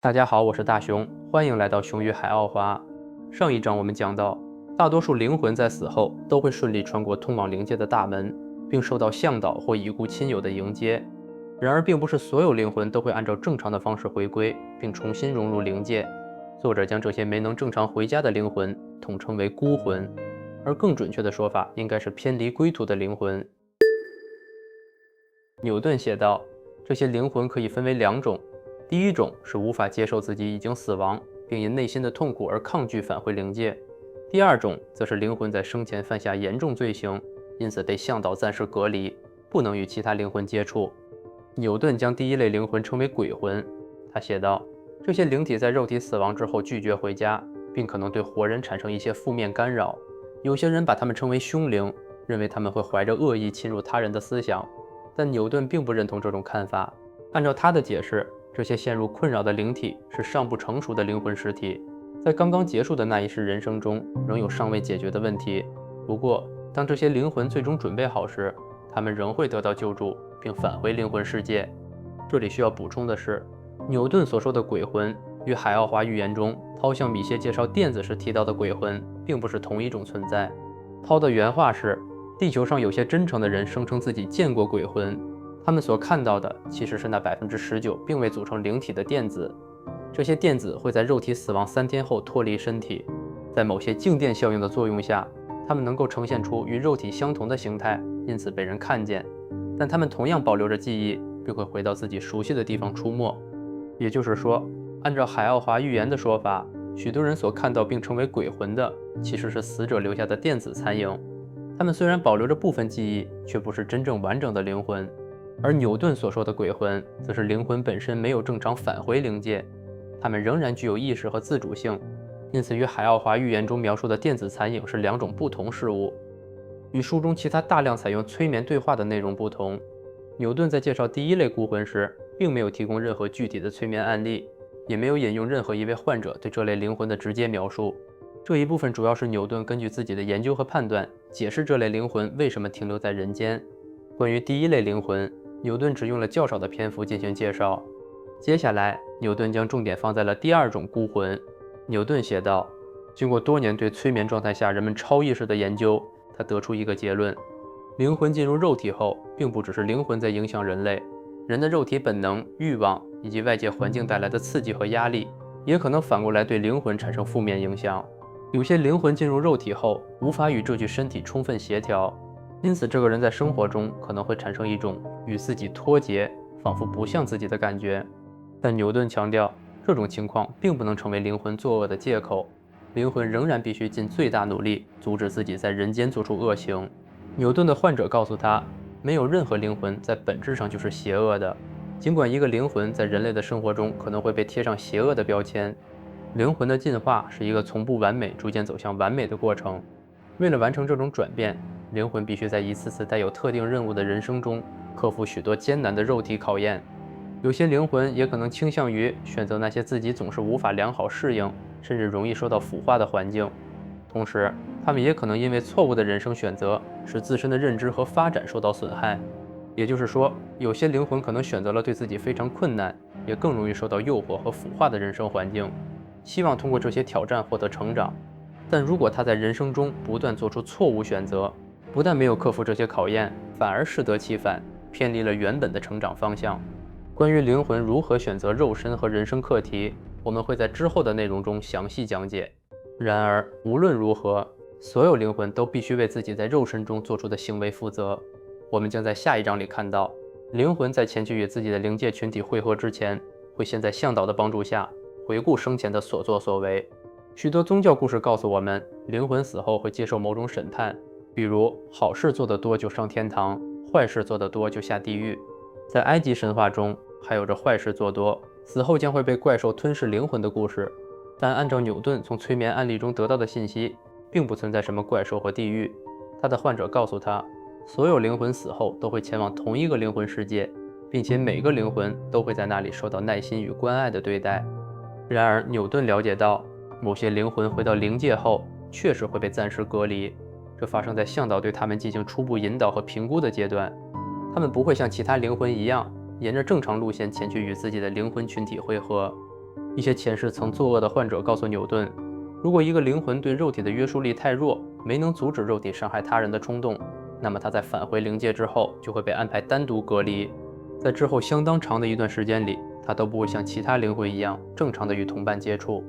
大家好，我是大熊，欢迎来到熊与海奥华。上一章我们讲到，大多数灵魂在死后都会顺利穿过通往灵界的大门，并受到向导或已故亲友的迎接。然而，并不是所有灵魂都会按照正常的方式回归，并重新融入灵界。作者将这些没能正常回家的灵魂统称为孤魂，而更准确的说法应该是偏离归途的灵魂。牛顿写道，这些灵魂可以分为两种。第一种是无法接受自己已经死亡，并因内心的痛苦而抗拒返回灵界；第二种则是灵魂在生前犯下严重罪行，因此被向导暂时隔离，不能与其他灵魂接触。牛顿将第一类灵魂称为鬼魂。他写道，这些灵体在肉体死亡之后拒绝回家，并可能对活人产生一些负面干扰。有些人把他们称为凶灵，认为他们会怀着恶意侵入他人的思想，但牛顿并不认同这种看法。按照他的解释，这些陷入困扰的灵体是尚不成熟的灵魂实体，在刚刚结束的那一世人生中，仍有尚未解决的问题。不过，当这些灵魂最终准备好时，他们仍会得到救助，并返回灵魂世界。这里需要补充的是，牛顿所说的鬼魂与海奥华寓言中涛向米歇介绍垫子时提到的鬼魂并不是同一种存在。涛的原话是，地球上有些真诚的人声称自己见过鬼魂，他们所看到的其实是那19%并未组成灵体的电子。这些电子会在肉体死亡3天后脱离身体，在某些静电效应的作用下，它们能够呈现出与肉体相同的形态，因此被人看见。但它们同样保留着记忆，并会回到自己熟悉的地方出没。也就是说，按照海奥华寓言的说法，许多人所看到并称为鬼魂的，其实是死者留下的电子残影。他们虽然保留着部分记忆，却不是真正完整的灵魂。而牛顿所说的鬼魂，则是灵魂本身没有正常返回灵界，它们仍然具有意识和自主性，因此与海奥华寓言中描述的电子残影是两种不同事物。与书中其他大量采用催眠对话的内容不同，牛顿在介绍第一类孤魂时，并没有提供任何具体的催眠案例，也没有引用任何一位患者对这类灵魂的直接描述。这一部分主要是牛顿根据自己的研究和判断，解释这类灵魂为什么停留在人间。关于第一类灵魂，牛顿只用了较少的篇幅进行介绍。接下来，牛顿将重点放在了第二种孤魂。牛顿写道，经过多年对催眠状态下人们超意识的研究，他得出一个结论：灵魂进入肉体后，并不只是灵魂在影响人类，人的肉体本能、欲望以及外界环境带来的刺激和压力，也可能反过来对灵魂产生负面影响。有些灵魂进入肉体后，无法与这具身体充分协调，因此这个人在生活中可能会产生一种与自己脱节，仿佛不像自己的感觉。但牛顿强调，这种情况并不能成为灵魂作恶的借口，灵魂仍然必须尽最大努力阻止自己在人间做出恶行。牛顿的患者告诉他，没有任何灵魂在本质上就是邪恶的，尽管一个灵魂在人类的生活中可能会被贴上邪恶的标签。灵魂的进化是一个从不完美逐渐走向完美的过程，为了完成这种转变，灵魂必须在一次次带有特定任务的人生中克服许多艰难的肉体考验。有些灵魂也可能倾向于选择那些自己总是无法良好适应，甚至容易受到腐化的环境。同时，他们也可能因为错误的人生选择，使自身的认知和发展受到损害。也就是说，有些灵魂可能选择了对自己非常困难，也更容易受到诱惑和腐化的人生环境，希望通过这些挑战获得成长。但如果他在人生中不断做出错误选择，不但没有克服这些考验，反而适得其反，偏离了原本的成长方向。关于灵魂如何选择肉身和人生课题，我们会在之后的内容中详细讲解。然而，无论如何，所有灵魂都必须为自己在肉身中做出的行为负责。我们将在下一章里看到，灵魂在前去与自己的灵界群体会合之前，会先在向导的帮助下回顾生前的所作所为。许多宗教故事告诉我们，灵魂死后会接受某种审判，比如好事做得多就上天堂，坏事做得多就下地狱。在埃及神话中，还有着坏事做多，死后将会被怪兽吞噬灵魂的故事。但按照牛顿从催眠案例中得到的信息，并不存在什么怪兽和地狱。他的患者告诉他，所有灵魂死后都会前往同一个灵魂世界，并且每个灵魂都会在那里受到耐心与关爱的对待。然而，牛顿了解到，某些灵魂回到灵界后，确实会被暂时隔离，这发生在向导对他们进行初步引导和评估的阶段。他们不会像其他灵魂一样，沿着正常路线前去与自己的灵魂群体会合。一些前世曾作恶的患者告诉牛顿，如果一个灵魂对肉体的约束力太弱，没能阻止肉体伤害他人的冲动，那么他在返回灵界之后就会被安排单独隔离。在之后相当长的一段时间里，他都不会像其他灵魂一样正常的与同伴接触。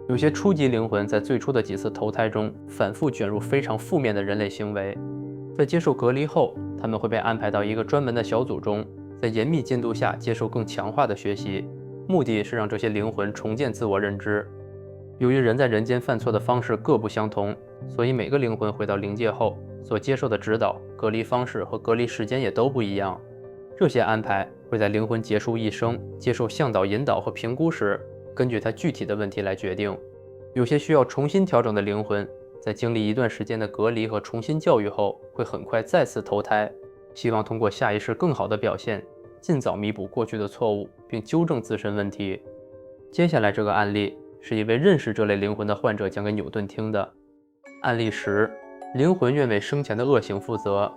有些初级灵魂在最初的几次投胎中反复卷入非常负面的人类行为，在接受隔离后，他们会被安排到一个专门的小组中，在严密监督下接受更强化的学习，目的是让这些灵魂重建自我认知。由于人在人间犯错的方式各不相同，所以每个灵魂回到灵界后所接受的指导、隔离方式和隔离时间也都不一样。这些安排会在灵魂结束一生接受向导引导和评估时，根据他具体的问题来决定。有些需要重新调整的灵魂，在经历一段时间的隔离和重新教育后，会很快再次投胎，希望通过下一世更好的表现，尽早弥补过去的错误，并纠正自身问题。接下来这个案例是一位认识这类灵魂的患者讲给牛顿听的。案例10：灵魂愿为生前的恶行负责。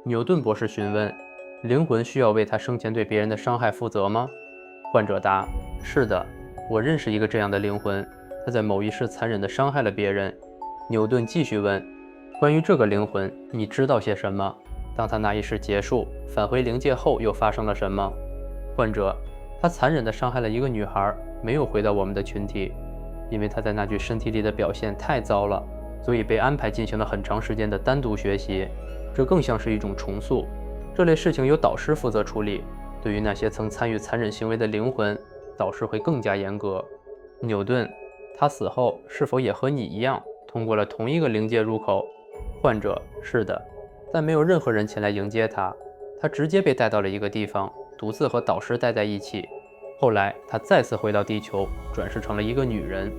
牛顿博士询问：灵魂需要为他生前对别人的伤害负责吗？患者答：是的，我认识一个这样的灵魂，他在某一世残忍地伤害了别人。牛顿继续问：关于这个灵魂，你知道些什么？当他那一世结束，返回灵界后又发生了什么？患者：他残忍地伤害了一个女孩，没有回到我们的群体，因为他在那具身体里的表现太糟了，所以被安排进行了很长时间的单独学习，这更像是一种重塑。这类事情由导师负责处理，对于那些曾参与残忍行为的灵魂，导师会更加严格。牛顿：他死后是否也和你一样通过了同一个灵界入口？患者：是的，但没有任何人前来迎接他，他直接被带到了一个地方，独自和导师待在一起。后来他再次回到地球，转世成了一个女人，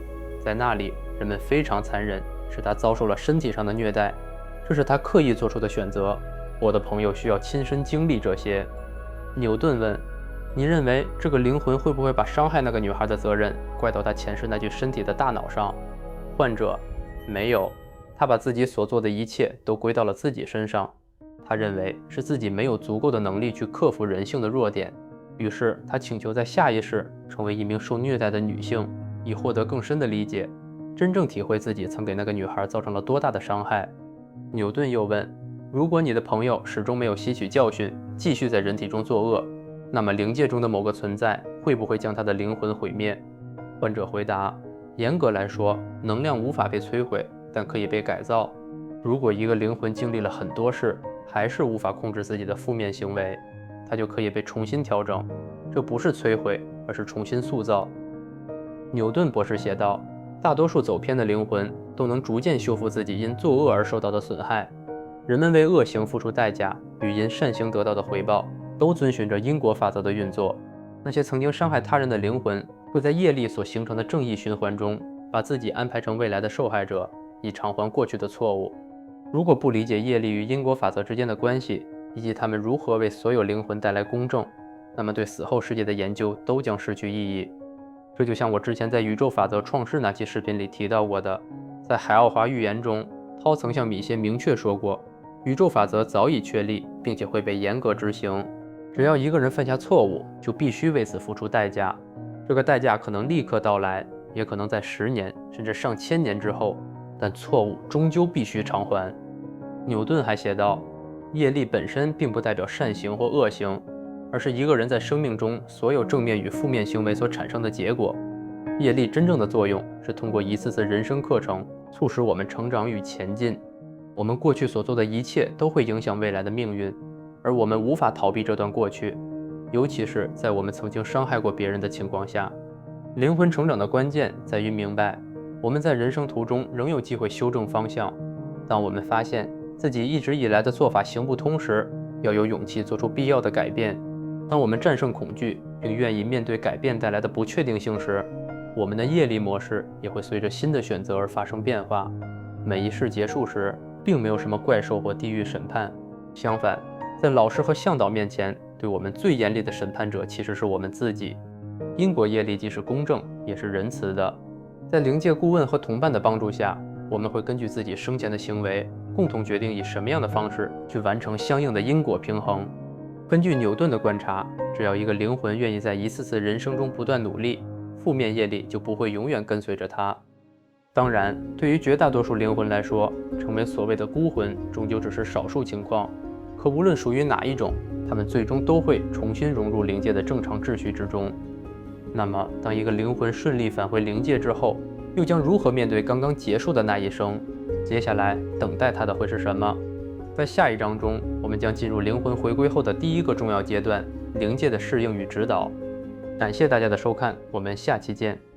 在那里人们非常残忍，使他遭受了身体上的虐待，这是他刻意做出的选择。我的朋友需要亲身经历这些。牛顿问：你认为这个灵魂会不会把伤害那个女孩的责任怪到他前世那具身体的大脑上？患者：没有，他把自己所做的一切都归到了自己身上。他认为是自己没有足够的能力去克服人性的弱点，于是他请求在下一世成为一名受虐待的女性，以获得更深的理解，真正体会自己曾给那个女孩造成了多大的伤害。牛顿又问：如果你的朋友始终没有吸取教训，继续在人体中作恶，那么灵界中的某个存在会不会将他的灵魂毁灭？患者回答：严格来说，能量无法被摧毁，但可以被改造。如果一个灵魂经历了很多事，还是无法控制自己的负面行为，它就可以被重新调整。这不是摧毁，而是重新塑造。牛顿博士写道：大多数走偏的灵魂都能逐渐修复自己因作恶而受到的损害。人们为恶行付出代价，与因善行得到的回报，都遵循着因果法则的运作。那些曾经伤害他人的灵魂，会在业力所形成的正义循环中，把自己安排成未来的受害者，以偿还过去的错误。如果不理解业力与因果法则之间的关系，以及它们如何为所有灵魂带来公正，那么对死后世界的研究都将失去意义。这就像我之前在宇宙法则创世那期视频里提到过的，在海奥华预言中，涛曾向米歇明确说过，宇宙法则早已确立，并且会被严格执行。只要一个人犯下错误，就必须为此付出代价。这个代价可能立刻到来，也可能在10年甚至上千年之后，但错误终究必须偿还。牛顿还写道：业力本身并不代表善行或恶行，而是一个人在生命中所有正面与负面行为所产生的结果。业力真正的作用是通过一次次人生课程，促使我们成长与前进。我们过去所做的一切都会影响未来的命运，而我们无法逃避这段过去，尤其是在我们曾经伤害过别人的情况下。灵魂成长的关键在于明白，我们在人生途中仍有机会修正方向。当我们发现自己一直以来的做法行不通时，要有勇气做出必要的改变。当我们战胜恐惧，并愿意面对改变带来的不确定性时，我们的业力模式也会随着新的选择而发生变化。每一世结束时，并没有什么怪兽或地狱审判，相反，在老师和向导面前，对我们最严厉的审判者其实是我们自己。因果业力既是公正，也是仁慈的。在灵界顾问和同伴的帮助下，我们会根据自己生前的行为，共同决定以什么样的方式去完成相应的因果平衡。根据牛顿的观察，只要一个灵魂愿意在一次次人生中不断努力，负面业力就不会永远跟随着他。当然，对于绝大多数灵魂来说，成为所谓的孤魂终究只是少数情况。可无论属于哪一种，他们最终都会重新融入灵界的正常秩序之中。那么，当一个灵魂顺利返回灵界之后，又将如何面对刚刚结束的那一生？接下来等待他的会是什么？在下一章中，我们将进入灵魂回归后的第一个重要阶段——灵界的适应与指导。感谢大家的收看，我们下期见。